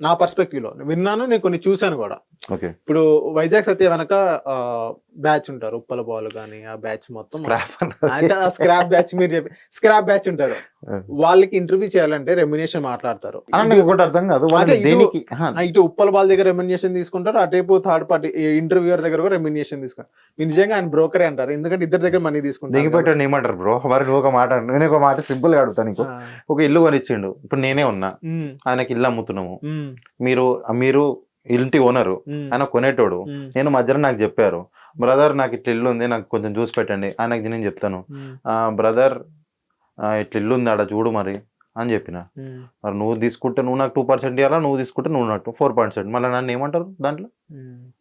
నా పర్స్పెక్టివ్ లో విన్నాను, నేను కొన్ని చూసాను కూడా. ఇప్పుడు వైజాగ్ సత్య వెనక బ్యాచ్ ఉంటారు, ఉప్పల బాల్ గానీ ఆ బ్యాచ్ మొత్తం స్క్రాప్ బ్యాచ్, మీరు చెప్పి స్క్రాప్ బ్యాచ్ ఉంటారు. వాళ్ళకి ఇంటర్వ్యూ చేయాలంటే రెమ్యునేషన్ మాట్లాడతారు. అర్థం కాదు, ఇటు ఉప్పల బాల్ దగ్గర రెమ్యునేషన్ తీసుకుంటారు, అటేపు థర్డ్ పార్టీ ఇంటర్వ్యూయర్ దగ్గర కూడా రెమ్యునేషన్ తీసుకుంటారు. మీరు నిజంగా ఆయన బ్రోకరే అంటారు, ఎందుకంటే ఇద్దరి దగ్గర మనీ తీసుకుంటారు. ఏమంటారు బ్రో? మరి నువ్వు ఒక మాట, నేను ఒక మాట సింపుల్ గా అడుగుతాను. నీకు ఒక ఇల్లు కొనిచ్చిండు, ఇప్పుడు నేనే ఉన్నా, ఆయనకి ఇల్లు అమ్ముతున్నాము, మీరు ఇంటి ఓనరు, ఆయన కొనేటోడు, నేను మధ్యలో నాకు చెప్పారు, బ్రదర్ నాకు ఇట్లా ఇల్లు ఉంది, నాకు కొంచెం చూసి పెట్టండి. ఆయనకి నేను చెప్తాను, బ్రదర్ ఇట్లా ఇల్లు ఉంది ఆడ చూడు మరి అని చెప్పిన. మరి నువ్వు తీసుకుంటే నువ్వు నాకు 2% ఇవ్వాలా, నువ్వు తీసుకుంటే నువ్వు నాకు 4%. మళ్ళీ నన్ను ఏమంటారు దాంట్లో?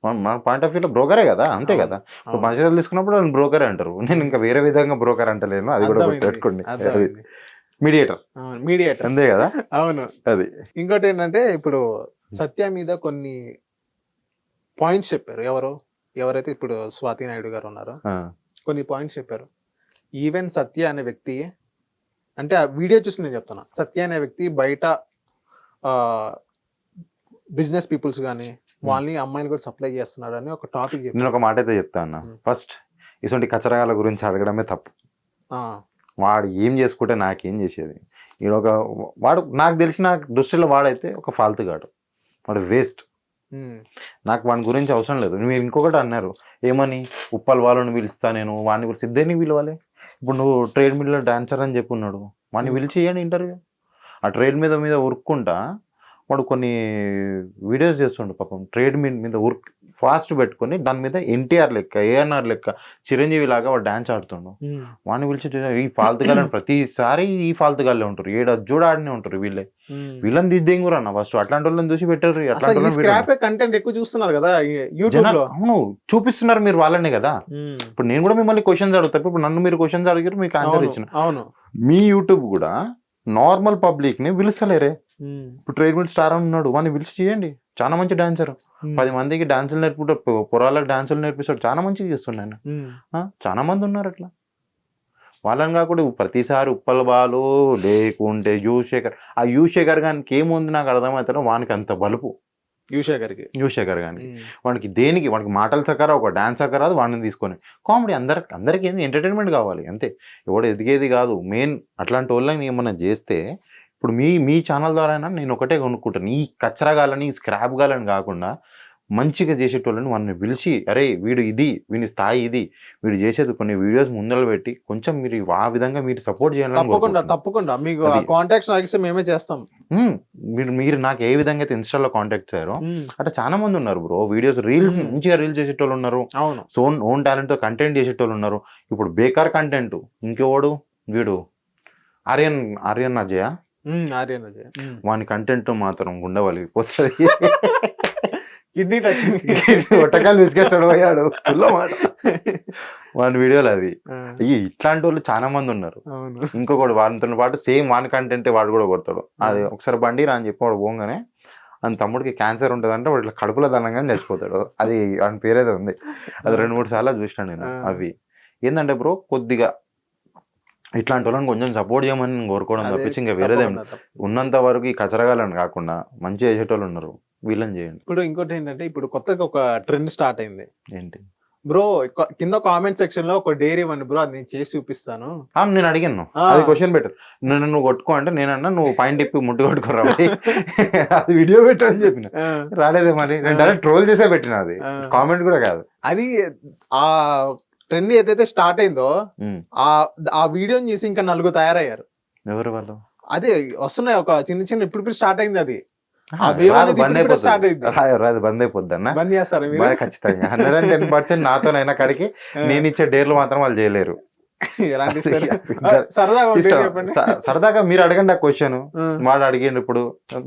మన పాయింట్ ఆఫ్ వ్యూలో బ్రోకరే కదా, అంతే కదా. ఇప్పుడు మనుషులు తీసుకున్నప్పుడు వాళ్ళు బ్రోకరే అంటారు, నేను ఇంకా వేరే విధంగా బ్రోకర్ అంటలేను. అది కూడా పెట్టుకోండి, మీడియేటర్ అంతే కదా. అవును. అది ఇంకోటి ఏంటంటే, ఇప్పుడు సత్య మీద కొన్ని పాయింట్స్ చెప్పారు. ఎవరైతే ఇప్పుడు స్వాతి నాయుడు గారు ఉన్నారో కొన్ని పాయింట్స్ చెప్పారు. ఈవెన్ సత్య అనే వ్యక్తి, అంటే ఆ వీడియో చూసి నేను చెప్తున్నా, సత్య అనే వ్యక్తి బయట బిజినెస్ పీపుల్స్ కానీ వాళ్ళని అమ్మాయిలు కూడా సప్లై చేస్తున్నాడు అని ఒక టాపిక్ చెప్పారు. నేను ఒక మాట అయితే చెప్తా అన్న, ఫస్ట్ ఇటువంటి కచరాల గురించి అడగడమే తప్పు. వాడు ఏం చేసుకుంటే నాకేం చేసేది? వాడు నాకు తెలిసిన దృష్టిలో వాడైతే ఒక ఫాల్తుగాడు, వాడు వేస్ట్. నాకు వాడి గురించి అవసరం లేదు. మీరు ఇంకొకటి అన్నారు, ఏమని ఉప్పల వాళ్ళని పిలుస్తా నేను, వాడిని పిలిచి ఇద్దరిని పిలవాలి. ఇప్పుడు నువ్వు ట్రేడ్ మిల్లో డాన్సర్ అని చెప్పి ఉన్నాడు, వాడిని పిలిచి ఇవ్వండి ఇంటర్వ్యూ. ఆ ట్రేడ్ మీద ఉరుక్కుంటా వాడు కొన్ని వీడియోస్ చేస్తుండు పాపం. ట్రేడ్ మీద ఫాస్ట్ పెట్టుకొని దాని మీద ఎన్టీఆర్ లెక్క, ఏఎన్ఆర్ లెక్క, చిరంజీవి లాగా వాడు డాన్స్ ఆడుతుండు. వాడిని పిలిచి ఈ ఫాల్తుగాళ్ళని ప్రతిసారి ఈ ఫాల్తుగాళ్ళే ఉంటారు, ఏడజ్జోడు ఆడనే ఉంటారు. వీళ్ళని దిద్దేం కూడా అన్న ఫస్ట్ అట్లాంటి వాళ్ళని చూసి పెట్టారు. కంటెంట్ ఎక్కువ చూస్తున్నారు కదా, అవును చూపిస్తున్నారు మీరు వాళ్ళనే కదా. ఇప్పుడు నేను కూడా మిమ్మల్ని క్వశ్చన్స్ అడుగుతా, ఇప్పుడు నన్ను మీరు క్వశ్చన్స్ అడిగారు, మీకు ఆన్సర్ ఇచ్చిన. అవును, మీ యూట్యూబ్ కూడా నార్మల్ పబ్లిక్ ని పిలుస్తలేరే. ఇప్పుడు ట్రైడ్మిల్ స్టార్ అని ఉన్నాడు, వాడిని పిలిచి చేయండి. చాలా మంచి డాన్సర్, 10 మందికి డాన్సులు నేర్పుకుంటాడు, పొరాలకు డాన్సులు నేర్పిస్తాడు, చాలా మంచిగా చేస్తుండే ఆయన. చాలా మంది ఉన్నారు అట్లా. వాళ్ళని కాకుండా ప్రతిసారి ఉప్పల్ బాలు లేకుంటే యువశేఖర్. ఆ యువశేఖర్ గానికి ఏముంది నాకు అర్థమవుతాడో, వానికి అంత బలుపు. యువశేఖర్ గానికి వానికి దేనికి, వానికి మాటలు సకరా, ఒక డాన్స్ సకరా, వాడిని తీసుకొని కామెడీ. అందరికి ఏంది ఎంటర్టైన్మెంట్ కావాలి అంతే, ఎవడు ఎదిగేది కాదు. మెయిన్ అట్లాంటి వాళ్ళని ఏమన్నా చేస్తే, ఇప్పుడు మీ ఛానల్ ద్వారా నేను ఒకటే కొనుక్కుంటాను, ఈ కచ్చరగాలని స్క్రాప్ గాలని కాకుండా మంచిగా చేసేటోళ్ళని వాడిని పిలిచి, అరే వీడు ఇది, వీని స్థాయి ఇది, వీడు చేసేది కొన్ని వీడియోస్ ముందర పెట్టి కొంచెం మీరు ఆ విధంగా మీరు సపోర్ట్ చేయాలి. తప్పకుండా మీకు కాంటాక్ట్స్ నాకు మేమే చేస్తాం. మీరు నాకు ఏ విధంగా అయితే ఇన్స్టాలో కాంటాక్ట్ చేయారో అట్లా చాలా మంది ఉన్నారు బ్రో. వీడియోస్ రీల్స్ మంచిగా రీల్స్ చేసేటోళ్ళు ఉన్నారు, ఓన్ టాలెంట్ తో కంటెంట్ చేసేటోళ్ళు ఉన్నారు. ఇప్పుడు బేకార్ కంటెంట్ ఇంకెవడు, వీడు ఆర్యన్ అజయ్ వాని కంటెంట్ మాత్రం గుండె పోతుంది. కిడ్నీ టచ్ ఒట్టకాలు విసిగేస్తాడు పోయాడు వాని వీడియోలు అవి. ఇట్లాంటి వాళ్ళు చాలా మంది ఉన్నారు. ఇంకొకటి వాడితో పాటు సేమ్ వాని కంటెంట్ వాడు కూడా కొడతాడు. అది ఒకసారి బండి రా అని చెప్పి వాడు పోగానే అని తమ్ముడికి క్యాన్సర్ ఉంటుంది అంటే వాడు ఇట్లా కడుపులో దండంగానే చచ్చిపోతాడు. అది వాని పేరేదో ఉంది, అది 2-3 సార్లు చూసినాను నేను. అవి ఏంటంటే బ్రో కొద్దిగా ఇట్లాంటి వాళ్ళని కొంచెం సపోర్ట్ చేయమని నేను కోరుకోవడం తప్పించి ఇంకా వేరేదేం. ఉన్నంత వరకు ఈ కచరగాలని కాకుండా మంచి చేసేటోళ్ళు ఉన్నారు, వీళ్ళని చేయండి. ఇప్పుడు ఇంకోటి ఏంటంటే, ఇప్పుడు కొత్తగా ఒక ట్రెండ్ స్టార్ట్ అయింది. ఏంటి బ్రో, కింద కామెంట్ సెక్షన్ లో ఒక డైరీ ఇవ్వండి బ్రో, అది నేను చేసి చూపిస్తాను. నేను అడిగాను, అది క్వశ్చన్ పెట్టు. నువ్వు కొట్టుకో అంటే నేనన్నా నువ్వు పాయింట్ ఇప్పి ముట్టు కొట్టుకోరా అది వీడియో పెట్టు అని చెప్పిన. రాలేదే మరి, నేను డైరెక్ట్ ట్రోల్ చేసే పెట్టిన, అది కామెంట్ కూడా కాదు. అది ఆ ట్రెండ్ ఏదైతే స్టార్ట్ అయిందో ఆ వీడియోని చూసి ఇంకా 4 తయారయ్యారు. ఎవరు వాళ్ళు? అదే వస్తున్నాయి ఒక చిన్న ఇప్పుడు స్టార్ట్ అయింది. అది బంద్ అయిపోద్ది అన్న, బంద్ చేస్తారు ఖచ్చితంగా. 110% నాతోనైనా కడికి నేను ఇచ్చే డేర్లు మాత్రం వాళ్ళు చేయలేరు. సరదాగా మీరు అడగండి ఆ క్వశ్చన్. వాడు అడిగిండు ఇప్పుడు,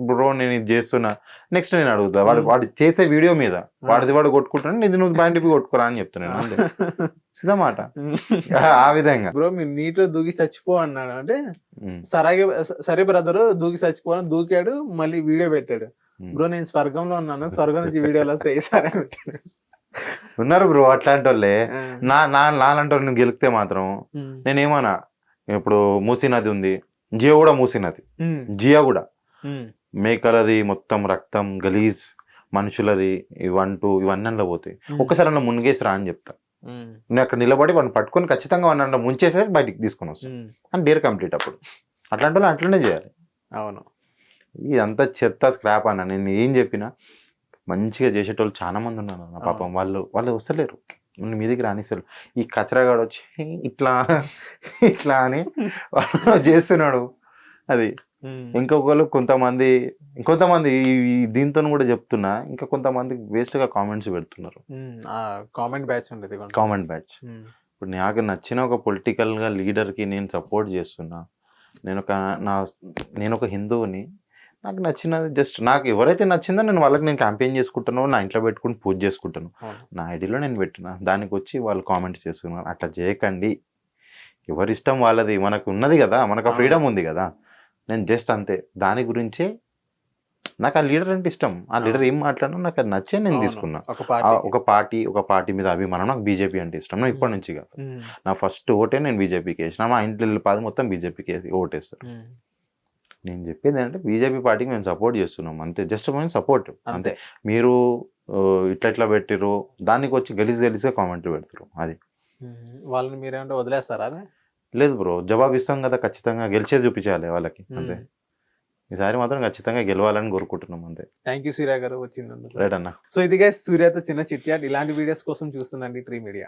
బ్రో నేను ఇది చేస్తున్నా, నెక్స్ట్ నేను అడుగుతా. వాడు చేసే వీడియో మీద వాడు కొట్టుకుంటున్నాను, ఇది నువ్వు బయట కొట్టుకోరా అని చెప్తున్నాను అంతే, సిద్ధమాట. ఆ విధంగా బ్రో మీరు నీటిలో దూకి చచ్చిపో అన్నాడు అంటే, సరే బ్రదర్ దూకి చచ్చిపో అని దూకాడు, మళ్ళీ వీడియో పెట్టాడు. బ్రో నేను స్వర్గంలో ఉన్నాను, స్వర్గం నుంచి వీడియోలో సరే పెట్టాడు. ఉన్నారు బ్రో అట్లాంటి వాళ్ళే. నాలాంటి వాళ్ళు గెలికితే మాత్రం నేనేమన్నా, ఇప్పుడు మూసీ నది ఉంది, జియో కూడా మూసీ నది, జియో కూడా మేకలది మొత్తం రక్తం గలీజ్, మనుషులది ఇవన్నీ అందులో పోతాయి. ఒక్కసారి అన్న మునిగేసిరా అని చెప్తా. నేను అక్కడ నిలబడి వాడిని పట్టుకొని ఖచ్చితంగా వాడిని ముంచేసే బయటికి తీసుకొని వస్తాను అని డేర్ కంప్లీట్. అప్పుడు అట్లాంటి వాళ్ళు అట్లనే చేయాలి. అవును, ఇదంతా చెత్త స్క్రాప్ అన్న. నేను ఏం చెప్పినా మంచిగా చేసేటోళ్ళు చాలా మంది ఉన్నారు అన్న. పాపం వాళ్ళు వస్తలేరు, మీదికి రానిస్తారు. ఈ కచరాగాడు వచ్చి ఇట్లా అని చేస్తున్నాడు. అది ఇంకొకరు కొంతమంది దీంతో కూడా చెప్తున్నా, ఇంకా కొంతమంది వేస్ట్ గా కామెంట్స్ పెడుతున్నారు. కామెంట్ బ్యాచ్ ఉండేది, కామెంట్ బ్యాచ్. ఇప్పుడు నాకు నచ్చిన ఒక పొలిటికల్ గా లీడర్ కి నేను సపోర్ట్ చేస్తున్నా. నేను ఒక హిందువుని, నాకు నచ్చినది జస్ట్ నాకు ఎవరైతే నచ్చిందో నేను వాళ్ళకి క్యాంపెయిన్ చేసుకుంటానో, నా ఇంట్లో పెట్టుకుని పూజ చేసుకుంటాను, నా ఐడిలో నేను పెట్టిన దానికి వచ్చి వాళ్ళు కామెంట్స్ చేస్తున్నారు. అట్లా చేయకండి, ఎవరి ఇష్టం వాళ్ళది. మనకు ఉన్నది కదా, మనకు ఆ ఫ్రీడమ్ ఉంది కదా. నేను జస్ట్ అంతే, దాని గురించే నాకు ఆ లీడర్ అంటే ఇష్టం. ఆ లీడర్ ఏం మాట్లాడినా నాకు అది నచ్చే నేను తీసుకున్నా. ఒక పార్టీ మీద అభిమానం. నాకు బీజేపీ అంటే ఇష్టం, నాకు ఇప్పటి నుంచి కాదు. నా ఫస్ట్ ఓటే నేను బీజేపీకి వేసిన, మా ఇంట్లో పాది మొత్తం బీజేపీకి ఓటేస్తారు. నేను చెప్పేది ఏంటంటే బీజేపీ పార్టీకి మేము సపోర్ట్ చేస్తున్నాం అంతే, జస్ట్ మేము సపోర్ట్ అంతే. మీరు ఇట్లా పెట్టిరు, దానికి వచ్చి గలీజ్గా కామెంట్లు పెడతారు. అది వాళ్ళని మీరేమంటే వదిలేస్తారా? లేదు బ్రో, జవాబు ఇస్తాం కదా, ఖచ్చితంగా గెలిచేది చూపించాలి వాళ్ళకి అంతే. ఈసారి మాత్రం ఖచ్చితంగా గెలవాలని కోరుకుంటున్నాం అంతే. థ్యాంక్ యూ సూర్య గారు వచ్చింది. రైట్ అన్న. సో ఇది గైస్ సూర్యతో చిన్న చిట్ చాట్. ఇలాంటి వీడియోస్ కోసం చూస్తుండండి ట్రీ మీడియా.